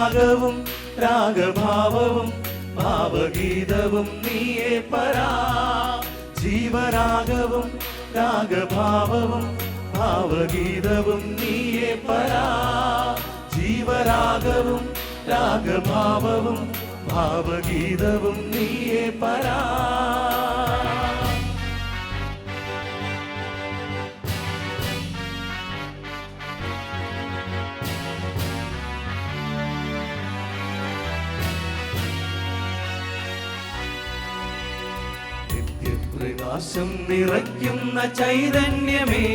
രാഗവും രാഗഭാവവും ഭാവഗീതവും നീയേ പരാ. ജീവരാഗവും രാഗഭാവവും ഭാവഗീതവും നീയേ പരാ. ജീവരാഗവും രാഗഭാവവും ഭാവഗീതവും നീയേ പരാ. പ്രകാശം നിറയ്ക്കുന്ന ചൈതന്യമേ,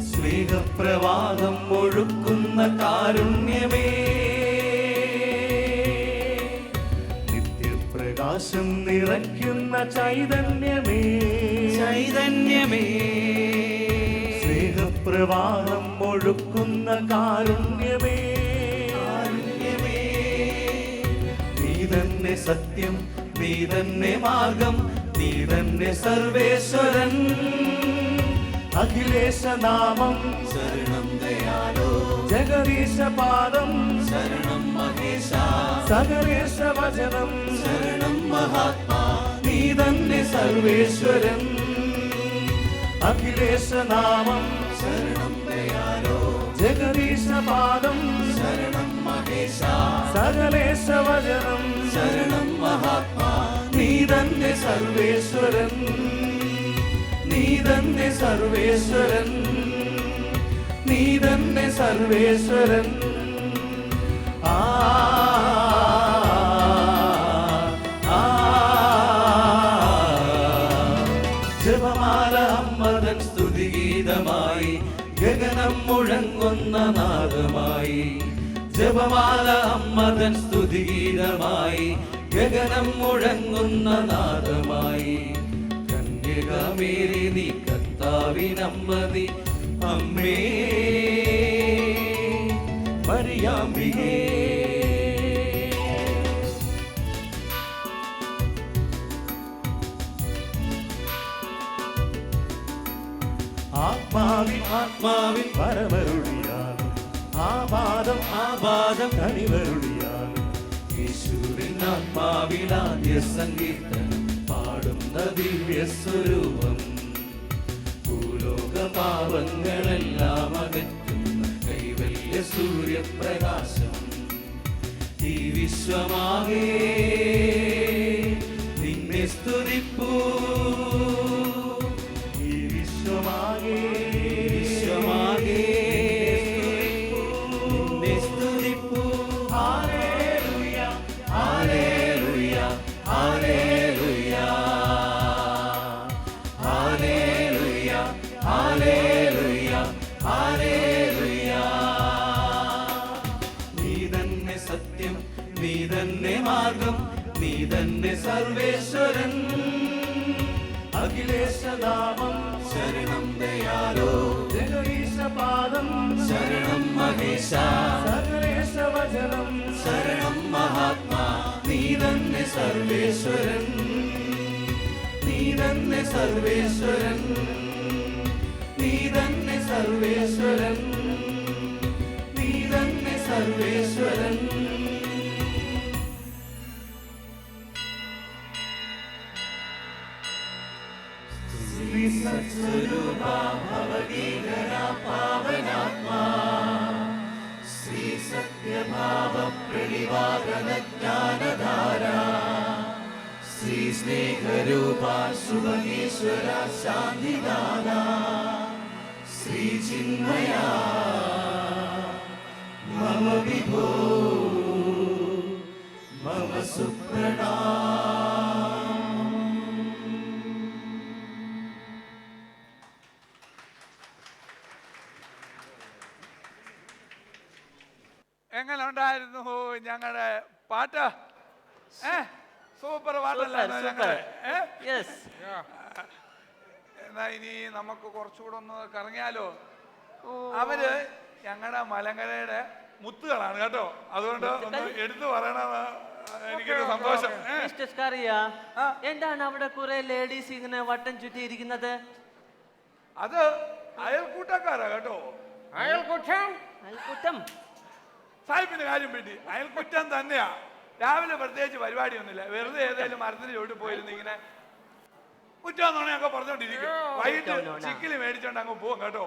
സ്നേഹപ്രവാഹം ഒഴുക്കുന്ന കാരുണ്യമേ. നിത്യപ്രകാശം നിറയ്ക്കുന്ന ചൈതന്യമേ, ചൈതന്യമേ. സ്നേഹപ്രവാഹം ഒഴുക്കുന്ന കാരുണ്യമേ, കാരുണ്യമേ. നീ തന്നെ സത്യം, നീ തന്നെ മാർഗം, നീ തന്നെ സർവേശ്വരൻ. അഖിലേശ നാമം ശരണം ദയാലോ, ജഗദീശ പാദം ശരണം മഹേശ, സകലേശ വചനം ശരണം മഹാത്മാ. നീ തന്നെ സർവേശ്വരൻ. അഖിലേശ നാമം ശരണം ദയാലോ, ജഗദീശ പാദം ശരണം മഹേശ, സകലേശ വചനം ശരണം മഹാത്മാ. നീ തന്നെ സർവേശ്വരൻ, നീ തന്നെ സർവേശ്വരൻ, നീ തന്നെ സർവേശ്വരൻ. ആ ജപമാല അമ്മതൻ സ്തുതിഗീതമായി, ഗഗനം മുഴങ്ങുന്ന നാദമായി. ജപമാല അമ്മതൻ സ്തുതിഗീതമായി, ഗഗനം മുഴങ്ങുന്ന നാദമായി. കന്യകമേരി നീ കർത്താവിനമ്മതി, അമ്മേ മറിയാമ്പികേ. ആത്മാവിൻ ആത്മാവിൻ പരമരുളിയാലും, ആപാദം കണിവരുളിയാലും. യേശുവിൻ ആത്മാവിൽ ആദ്യ സംഗീതം പാടുന്ന ദിവ്യ സ്വരൂപം. ഭൂലോക പാപങ്ങളെല്ലാം അകറ്റുന്ന കൈവല്യ സൂര്യപ്രകാശം. ഈ വിശ്വമാകെ നിന്നെ സ്തുതിപ്പൂ, ഈ വിശ്വമാകെ വിശ്വമാകെ നിന്നെ സ്തുതിപ്പൂ. ഹല്ലേലൂയ ഹല്ലേലൂയ ഹല്ലേലൂയ ഹല്ലേലൂയ ഹല്ലേലൂയ ഹല്ലേലൂയ. നീ തന്നെ സത്യം, നീ തന്നെ മാർഗം, നീ തന്നെ സർവേശ്വരൻ. അഖിലേശ നാമം ശരണം ദയാലോ, ജഗദീശ പാദം ശരണം മഹേശ, സകലേശ വചനം ശരണം മഹാത്മാ. നീ തന്നെ സർവേശ്വരൻ, നീ തന്നെ സർവേശ്വരൻ, നീ തന്നെ സർവേശ്വരൻ, നീ തന്നെ സർവേശ്വരൻ. ശ്രീ സത്സ്വരൂപാ ഭവദീകരാ പാവനാത്മാ, ശ്രീ സത്യഭാവ പ്രണിവാദന ജ്ഞാനധാരാ, ശ്രീ സ്നേഹരൂപാ ശുഭമീശ്വര ശാന്തിദാനാ, ശ്രീ ചിന്മയാ മമ വിഭോ മമ സുപ്രണാ. എങ്ങനെ ഉണ്ടായിരുന്നു ഞങ്ങളുടെ പാട്ട്? സൂപ്പർ പാട്ടല്ലായിരുന്നു ഞങ്ങള്. എന്നാ ഇനി നമുക്ക് കുറച്ചുകൂടെ ഒന്ന് കറങ്ങിയാലോ? അവര് ഞങ്ങളുടെ മലങ്കരയുടെ മുത്തുകളാണ് കേട്ടോ, അതുകൊണ്ട് ഒന്ന് എടുത്തു പറയണമെന്ന് എനിക്കൊരു സന്തോഷം. എന്താണ് അവിടെ കുറെ ലേഡീസ് ഇങ്ങനെ വട്ടം ചുറ്റി ഇരിക്കുന്നത്? അത് അയൽക്കൂട്ടക്കാരാ കേട്ടോ. അയൽക്കൂട്ടം? അയൽക്കൂട്ടം. സാഹിബിന്റെ കാര്യം വേണ്ടി അയൽക്കുറ്റം തന്നെയാ. രാവിലെ പ്രത്യേകിച്ച് പരിപാടിയൊന്നുമില്ല, വെറുതെ ഏതെങ്കിലും മരത്തിന് ചോട്ട് പോയിരുന്നു ഇങ്ങനെ കുറ്റാന്നോണയൊക്കെ പറഞ്ഞോണ്ടിരിക്കും. വൈകിട്ട് ചിക്കില് മേടിച്ചോണ്ട് അങ്ങ് പോവും കേട്ടോ.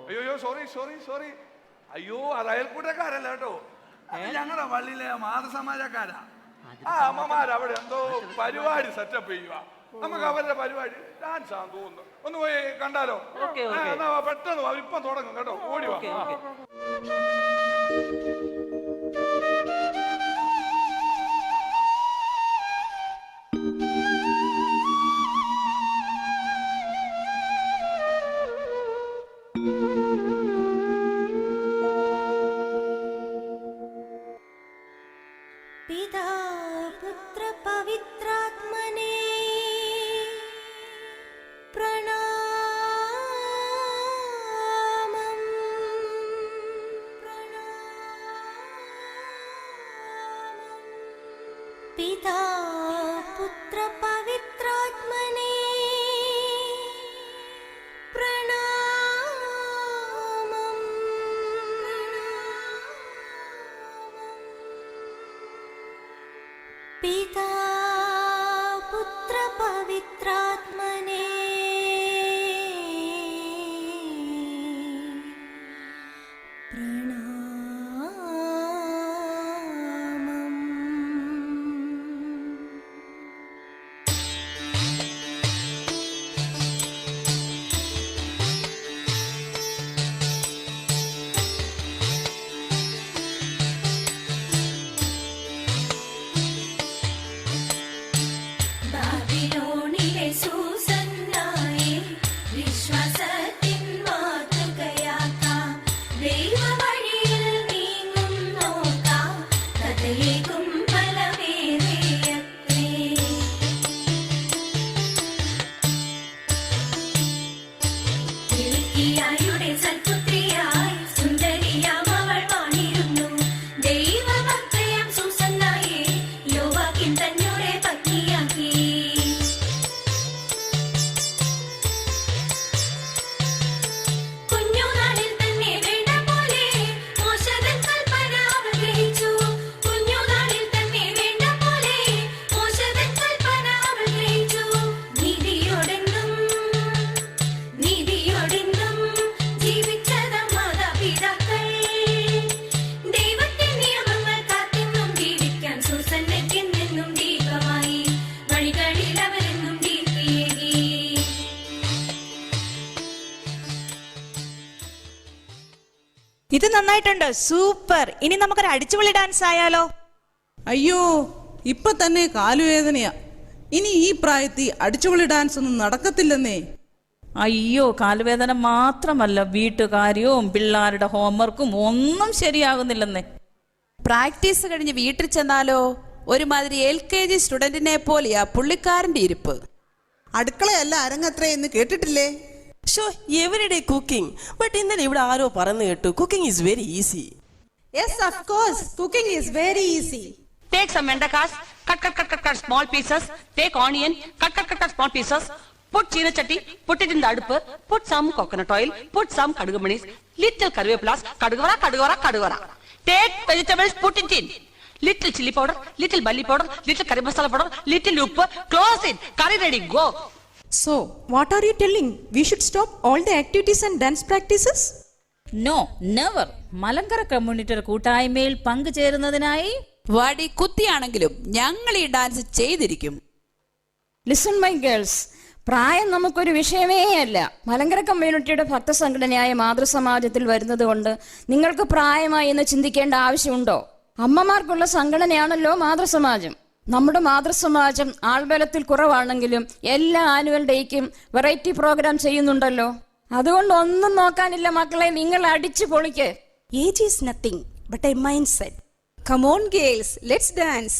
അയ്യോ സോറി സോറി സോറി. അയ്യോ അത് അയൽക്കൂട്ടക്കാരല്ല കേട്ടോ, ഞങ്ങളുടെ പള്ളിയിലെ മാതൃസമാജക്കാരാ. ആ അമ്മമാർ അവിടെ എന്തോ പരിപാടി സെറ്റപ്പ് ചെയ്യുക. നമുക്ക് അവരുടെ പരിപാടി ഡാൻസ് ആണെന്ന് തോന്നുന്നു. ഒന്ന് പോയി കണ്ടാലോ? എന്നാ പെട്ടെന്ന് അവരിപ്പം തുടങ്ങും കേട്ടോ, ഓടി വാ. पिता पुत्र पवित्रात्मने प्रणामम्। पिता पुत्र पवित्रात्मने पिता पुत्र पवित्रात्मने ഇത് നന്നായിട്ടുണ്ട്, സൂപ്പർ. ഇനി നമുക്കൊരു അടിച്ചുപൊളി ഡാൻസ് ആയാലോ? അയ്യോ ഇപ്പൊ തന്നെ കാലുവേദനയാ. ഇനി ഈ പ്രായത്തിൽ അടിച്ചുപൊളി ഡാൻസ് ഒന്നും നടക്കത്തില്ലെന്നേ. അയ്യോ കാലുവേദന മാത്രമല്ല, വീട്ടുകാര്യവും പിള്ളേരുടെ ഹോംവർക്കും ഒന്നും ശരിയാകുന്നില്ലെന്നേ. പ്രാക്ടീസ് കഴിഞ്ഞ് വീട്ടിൽ ചെന്നാലോ ഒരുമാതിരി LKG സ്റ്റുഡന്റിനെ പോലെയാ പുള്ളിക്കാരന്റെ ഇരിപ്പ്. അടുക്കളയല്ല അരങ്ങത്രേ എന്ന് കേട്ടിട്ടില്ലേ? Show everyday cooking. ബട്ട് ഇന്നലെ ഇവിടെ ആരോ പറഞ്ഞു കേട്ടു cooking is very easy. Yes, of course, cooking is very easy. Take some vendakas, cut small pieces. Take onion, cut small pieces. Put china chatti, put it in the adupu. Put some coconut oil, put some kadugumanis, little karvepulas, kadugavara. Take vegetables, put it in. Little chili powder, little bully powder, little curry masala powder, little uppu. Close it. Curry ready. Go. So, what are you telling? We should stop all the activities and dance practices? No never. Malankara കമ്മ്യൂണിറ്റിയുടെ കൂട്ടായ്മയിൽ പങ്കുചേരുന്നതിനായി വടി കുത്തിയാണെങ്കിലും ഞങ്ങൾ ഈ dance ചെയ്തിരിക്കും. Listen my girls, പ്രായം നമുക്കൊരു വിഷയമേ അല്ല. മലങ്കര കമ്മ്യൂണിറ്റിയുടെ ഭക്തസംഘടനയായ മാതൃസമാജത്തിൽ വരുന്നത് കൊണ്ട് നിങ്ങൾക്ക് പ്രായമായി എന്ന് ചിന്തിക്കേണ്ട ആവശ്യമുണ്ടോ? അമ്മമാർക്കുള്ള സംഘടനയാണല്ലോ മാതൃസമാജം. നമ്മുടെ മാതൃസമാജം ആൾബലത്തിൽ കുറവാണെങ്കിലും എല്ലാ ആനുവൽ ഡേയ്ക്കും വെറൈറ്റി പ്രോഗ്രാം ചെയ്യുന്നുണ്ടല്ലോ. അതുകൊണ്ട് ഒന്നും നോക്കാനില്ല മക്കളെ, നിങ്ങൾ അടിച്ചു പൊളിക്ക്. Age is nothing but a mindset. Come on girls, let's dance.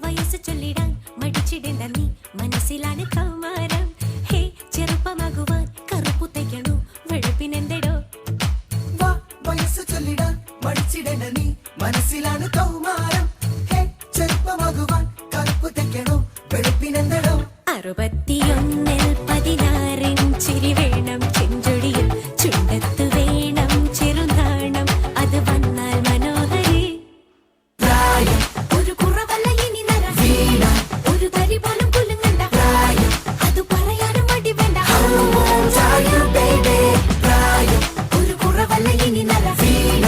വയസ്സ് ചൊല്ലിടാൻ മടിച്ചിടേണ്ട നീ, മനസ്സിലാണ് കൗമാരം. ഹേ ചെറുപ്പമാകുവാൻ കറുപ്പു തയ്ക്കണോ, വെളുപ്പിനെന്തടോ. വയസ്സ് ചൊല്ലിടാൻ മടിച്ചിടേണ്ട നീ, മനസ്സിലാണ് കൗമാരം. ഹേ ചെറുപ്പമാകുവാൻ കറുപ്പ് തയ്ക്കണോ വെളുപ്പിനെന്തടോ 61-16 ചിരി വേണം ചെഞ്ചൊടിയിൽ ചുണ്ടത്ത് വേണം ചെറുനാണം അത് വന്നാൽ മനോഹരി പ്രായം ഒരു കുറവല്ല ഇനി നര വീണ ഒരു തരി പോലും കുലുങ്ങണ്ട പ്രായം അത് പറയാനും മടി വേണ്ട പ്രായം ഒരു കുറവല്ല ഇനി നര വീണ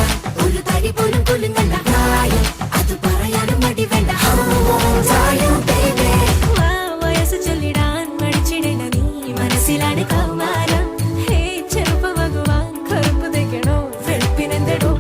ഒരു തരി പോലും കുലുങ്ങണ്ട പ്രായം അത് പറയാനും മടി വേണ്ട വയസ്സ് ചൊല്ലിടാൻ മടിച്ചിടണ നീ മനസ്സിലാണ് കൗമാരം ഹേ ചെറുപ്പമാകുവാൻ കറുപ്പ് തയ്ക്കണോ വെളുപ്പിനെന്തടോ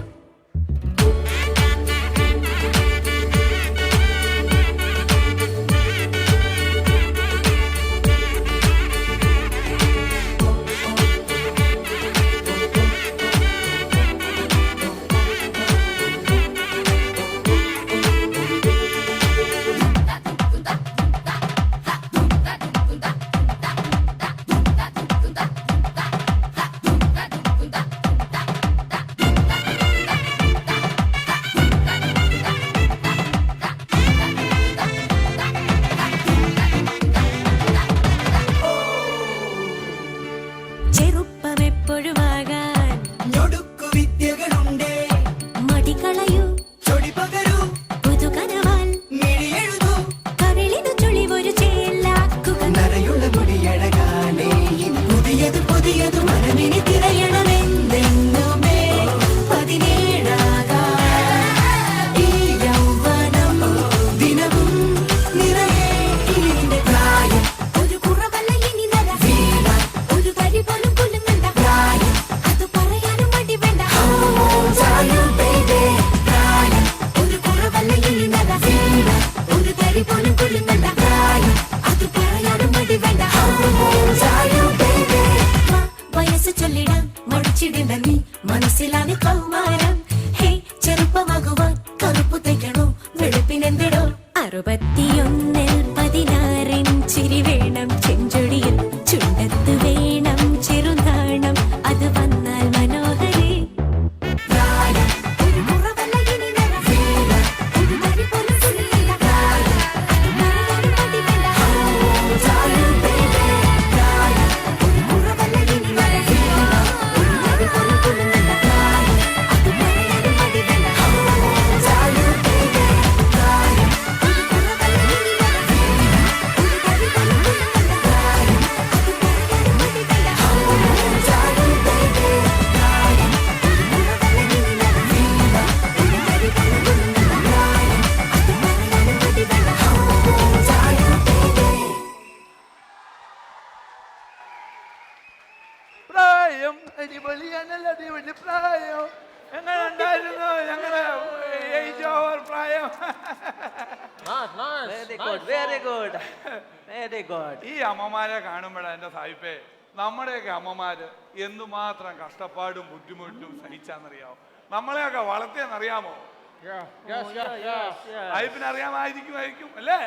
ചെറുപ്പമെപ്പോഴുമാകാൻ ഞൊടുക്കു വിദ്യകളുണ്ടേ മടികളയൂ ചൊടി പകരൂ പുതുകനവാൽ മിഴിയെഴുതൂ കവിളിനു ചുളിവൊരു ചേലാക്കുക നരയുള്ള മുടിയഴകാനേ പുതിയത് പുതിയത് മനമിനി തിരയണമെന്നെന്നുമേ 17 ഈ യൗവനം ദിനവും നിറയെ ഇനിന്റെ പ്രായം ഒരു കുറവല്ല ഇനി നര വീണ ഒരു തരി പോലും കുലുങ്ങണ്ട പ്രായം അത് പറയാനും മടി വേണ്ട പ്രായം ഒരു കുറവല്ല ഇനി നര വീണ ഒരു തരി പോലും കുലുങ്ങണ്ട പ്രായം അത് പറയാനും മടി വേണ്ട വയസ്സ് ചൊല്ലിടാൻ മടിച്ചിടണ്ട നീ മനസ്സിലാണ് കൗമാരം ഹേ ചെറുപ്പമാകുവാൻ കറുപ്പ് തയ്ക്കണോ വെളുപ്പിനെന്തടോ 61-16 ചിരി വേണം ചെഞ്ചൊടിയിൽ ചുണ്ടത്ത് വേണം ചെറുനാണം അത് വന്നാൽ മനോഹരി പ്രായം ഒരു കുറവല്ല ഇനി നര വീണ ഒരു തരി പോലും കുലുങ്ങണ്ട പ്രായം അത് പറയാനും മടി വേണ്ട പ്രായം ഒരു കുറവല്ല ഇനി നര വീണ ഒരു തരി പോലും കുലുങ്ങണ്ട പ്രായം അത് പറയാനും മടി വേണ്ട പ്രായം ഒരു കുറവല്ല ഇനി നര വീണ ഒരു തരി പോലും കുലുങ്ങണ്ട പ്രായം അത് പറയാനും മടി വേണ്ട പ്രായം അടിപൊളിയാണല്ലോ, അടിപൊളി പ്രായം. എങ്ങനെ ഉണ്ടായിരുന്നു ഞങ്ങളെ ഏജ് ഓവർ പ്രായം? Very good very good very good ഈ അമ്മമാരെ കാണുമ്പോഴാണ് എൻ്റെ സാഹിബേ, നമ്മുടെയൊക്കെ അമ്മമാര് എന്തുമാത്രം കഷ്ടപ്പാടും ബുദ്ധിമുട്ടും സഹിച്ചാന്നറിയാമോ? നമ്മളെയൊക്കെ വളർത്തിയെന്നറിയാമോ? സാഹിബിന് അറിയാമായിരിക്കും അല്ലേ?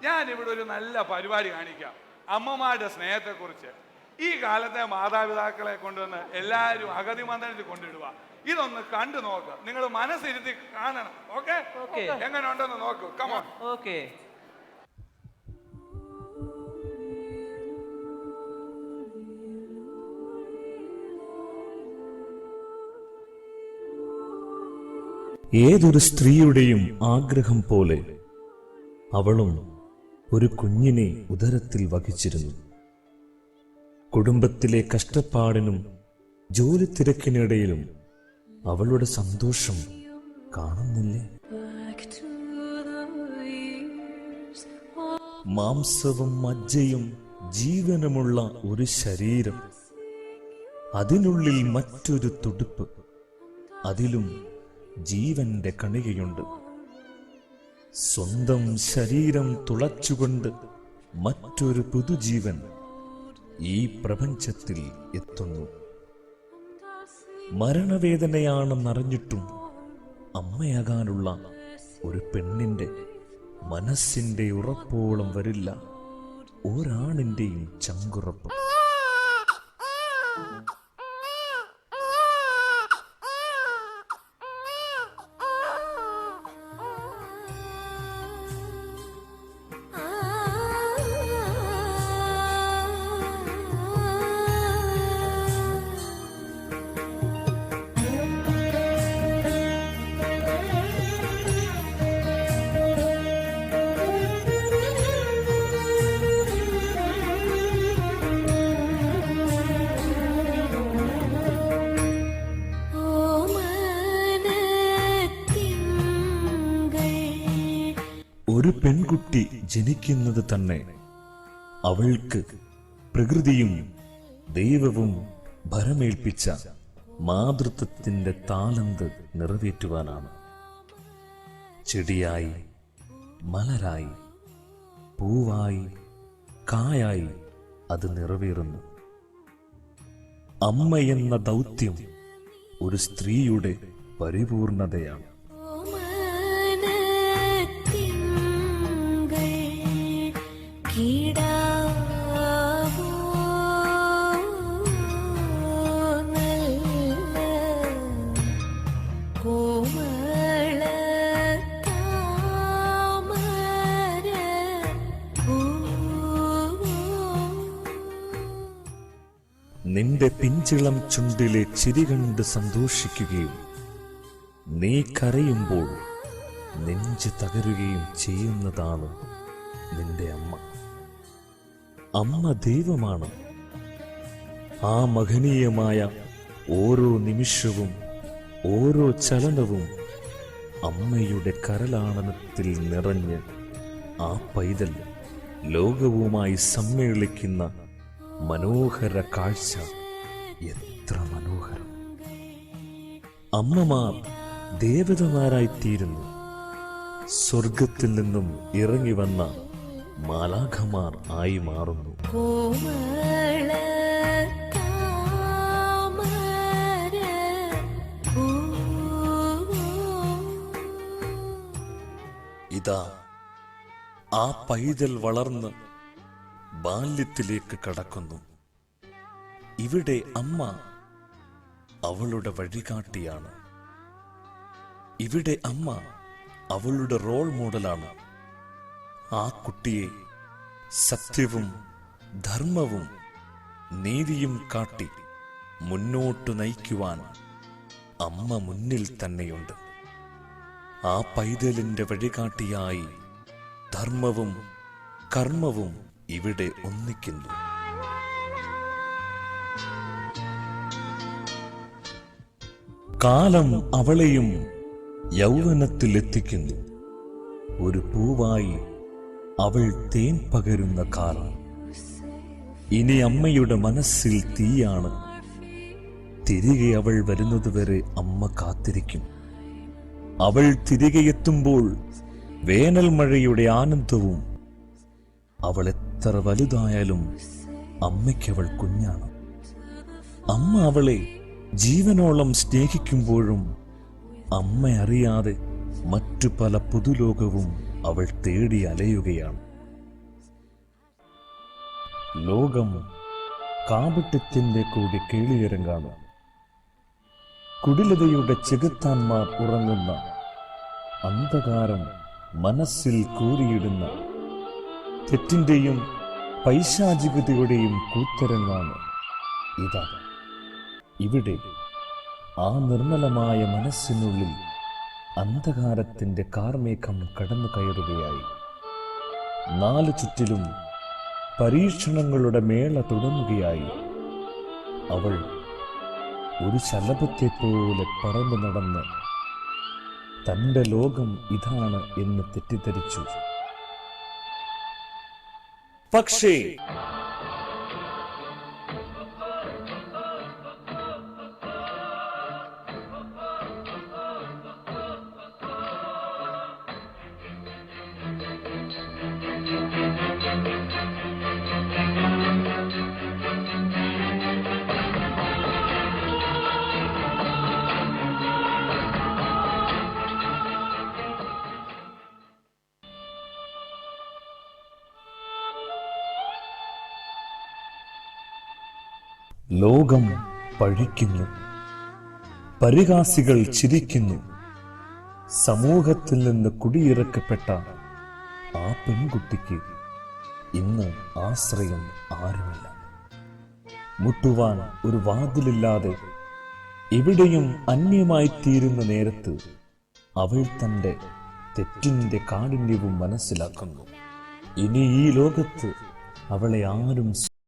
ഞാൻ ഇവിടെ ഒരു നല്ല പരിപാടി കാണിക്കാം, അമ്മമാരുടെ സ്നേഹത്തെക്കുറിച്ച്. ഈ കാലത്തെ മാതാപിതാക്കളെ കൊണ്ടുവന്ന് എല്ലാവരും അഗതി മന്ദിരത്തിൽ കൊണ്ടിടുക. ഇതൊന്ന് കണ്ടു നോക്ക്, നിങ്ങൾ മനസ്സിരുത്തി കാണണം. ഓക്കെ, എങ്ങനെ ഉണ്ടെന്ന് നോക്കൂ. കമോൺ. ഓക്കെ ഏതൊരു സ്ത്രീയുടെയും ആഗ്രഹം പോലെ അവളും ഒരു കുഞ്ഞിനെ ഉദരത്തിൽ വഹിച്ചിരുന്നു. കുടുംബത്തിലെ കഷ്ടപ്പാടിനും ജോലി തിരക്കിനിടയിലും അവളുടെ സന്തോഷം കാണുന്നില്ലേ? മാംസവും മജ്ജയും ജീവനുമുള്ള ഒരു ശരീരം, അതിനുള്ളിൽ മറ്റൊരു തുടിപ്പ്, അതിലും ജീവന്റെ കണികയുണ്ട്. സ്വന്തം ശരീരം തുളച്ചുകൊണ്ട് മറ്റൊരു പുതുജീവൻ ഈ പ്രപഞ്ചത്തിൽ എത്തുന്നു. മരണവേദനയാണെന്നറിഞ്ഞിട്ടും അമ്മയാകാനുള്ള ഒരു പെണ്ണിന്റെ മനസ്സിന്റെ ഉറപ്പോളം വരില്ല ഒരാണിന്റെയും ചങ്കുറപ്പ്. ഒരു പെൺകുട്ടി ജനിക്കുന്നത് തന്നെ അവൾക്ക് പ്രകൃതിയും ദൈവവും ഭരമേൽപ്പിച്ച മാതൃത്വത്തിന്റെ താലന്ത് നിറവേറ്റുവാനാണ്. ചെടിയായി, മലരായി, പൂവായി, കായായി അത് നിറവേറുന്നു. അമ്മയെന്ന ദൗത്യം ഒരു സ്ത്രീയുടെ പരിപൂർണതയാണ്. നിന്റെ പിഞ്ചിളം ചുണ്ടിലെ ചിരി കണ്ട് സന്തോഷിക്കുകയും നീ കരയുമ്പോൾ നെഞ്ച് തകരുകയും ചെയ്യുന്നതാണ് നിന്റെ അമ്മ. അമ്മ ദൈവമാണ്. ആ മഹനീയമായ ഓരോ നിമിഷവും ഓരോ ചലനവും അമ്മയുടെ കരലാളനത്തിൽ നിറഞ്ഞ് ആ പൈതൽ ലോകവുമായി സമ്മേളിക്കുന്ന മനോഹര കാഴ്ച എത്ര മനോഹരം! അമ്മമാർ ദേവതമാരായിത്തീരുന്നു. സ്വർഗത്തിൽ നിന്നും ഇറങ്ങി വന്ന മാലാഖമാർ ആയി മാറുന്നു. ഇതാ ആ പൈതൽ വളർന്ന് ബാല്യത്തിലേക്ക് കടക്കുന്നു. ഇവിടെ അമ്മ അവളുടെ വഴികാട്ടിയാണ്. ഇവിടെ അമ്മ അവളുടെ റോൾ മോഡലാണ്. ആ കുട്ടിയെ സത്യവും ധർമ്മവും നീതിയും കാട്ടി മുന്നോട്ടു നയിക്കുവാൻ അമ്മ മുന്നിൽ തന്നെയുണ്ട്. ആ പൈതലിന്റെ വഴികാട്ടിയായി ധർമ്മവും കർമ്മവും ഇവിടെ ഒന്നിക്കുന്നു. കാലം അവളെയും യൗവനത്തിലെത്തിക്കുന്നു. ഒരു പൂവായി അവൾ തേൻ പകരുന്ന കാലം. ഇനി അമ്മയുടെ മനസ്സിൽ തീയാണ്. തിരികെ അവൾ വരുന്നതുവരെ അമ്മ കാത്തിരിക്കും. അവൾ തിരികെ എത്തുമ്പോൾ വേനൽ മഴയുടെ ആനന്ദവും. അവൾ എത്ര വലുതായാലും അമ്മയ്ക്കവൾ കുഞ്ഞാണ്. അമ്മ അവളെ ജീവനോളം സ്നേഹിക്കുമ്പോഴും അമ്മ അറിയാതെ മറ്റു പല പുതുലോകവും അവൾ തേടി അലയുകയാണ്. ലോകം കാപട്യത്തിന്റെ കൂടി കേളിയരങ്ങാണ്. കുടിലതയുടെ ചെകുത്താന്മാർ ഉറങ്ങുന്ന അന്ധകാരം മനസ്സിൽ കൂരിയിടുന്ന തെറ്റിന്റെയും പൈശാചികതയുടെയും കൂത്തരങ്ങാണ് ഇതാ. ഇവിടെ ആ നിർമ്മലമായ മനസ്സിനുള്ളിൽ അന്ധകാരത്തിന്റെ കാർമേഘം കടന്നു കയറുകയായി. നാലു ചുറ്റിലും പരീക്ഷണങ്ങളുടെ മേള തുടങ്ങുകയായി. അവൾ ഒരു ശലഭത്തെ പോലെ പറന്നു നടന്ന് തന്റെ ലോകം ഇതാണ് എന്ന് തെറ്റിദ്ധരിച്ചു. പക്ഷേ ലോകം പഴിക്കുന്നു. പരിഹാസികൾ ചിരിക്കുന്നു. സമൂഹത്തിൽ നിന്ന് കുടിയിറക്കപ്പെട്ട ആ പെൺകുട്ടിക്ക് ഇന്ന് ആശ്രയം ആരുമില്ല. മുട്ടുവാൻ ഒരു വാതിലില്ലാതെ എവിടെയും അന്യമായിത്തീരുന്ന നേരത്ത് അവൾ തന്റെ തെറ്റിന്റെ കാഠിന്യവും മനസ്സിലാക്കുന്നു. ഇനി ഈ ലോകത്ത് അവളെ ആരും